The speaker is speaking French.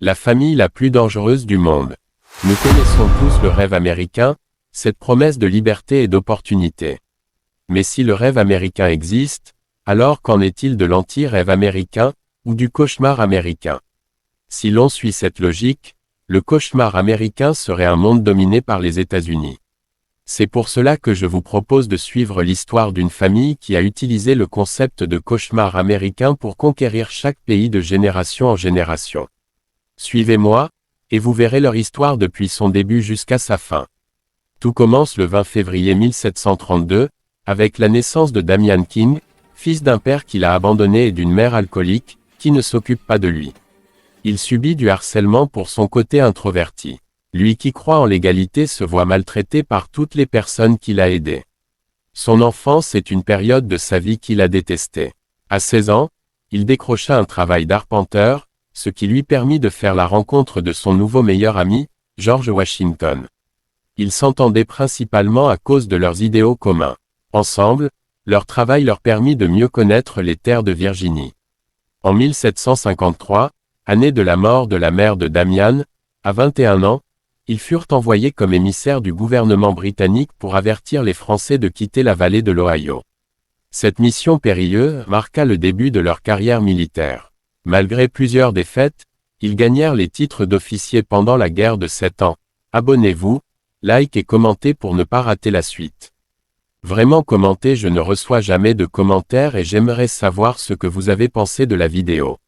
La famille la plus dangereuse du monde. Nous connaissons tous le rêve américain, cette promesse de liberté et d'opportunité. Mais si le rêve américain existe, alors qu'en est-il de l'anti-rêve américain, ou du cauchemar américain? Si l'on suit cette logique, le cauchemar américain serait un monde dominé par les États-Unis. C'est pour cela que je vous propose de suivre l'histoire d'une famille qui a utilisé le concept de cauchemar américain pour conquérir chaque pays de génération en génération. Suivez-moi, et vous verrez leur histoire depuis son début jusqu'à sa fin. Tout commence le 20 février 1732, avec la naissance de Damian King, fils d'un père qui l'a abandonné et d'une mère alcoolique, qui ne s'occupe pas de lui. Il subit du harcèlement pour son côté introverti. Lui qui croit en l'égalité se voit maltraité par toutes les personnes qu'il a aidées. Son enfance est une période de sa vie qu'il a détestée. À 16 ans, il décrocha un travail d'arpenteur, ce qui lui permit de faire la rencontre de son nouveau meilleur ami, George Washington. Ils s'entendaient principalement à cause de leurs idéaux communs. Ensemble, leur travail leur permit de mieux connaître les terres de Virginie. En 1753, année de la mort de la mère de Damian, à 21 ans, ils furent envoyés comme émissaires du gouvernement britannique pour avertir les Français de quitter la vallée de l'Ohio. Cette mission périlleuse marqua le début de leur carrière militaire. Malgré plusieurs défaites, ils gagnèrent les titres d'officiers pendant la guerre de 7 ans. Abonnez-vous, like et commentez pour ne pas rater la suite. Vraiment commentez, je ne reçois jamais de commentaires et j'aimerais savoir ce que vous avez pensé de la vidéo.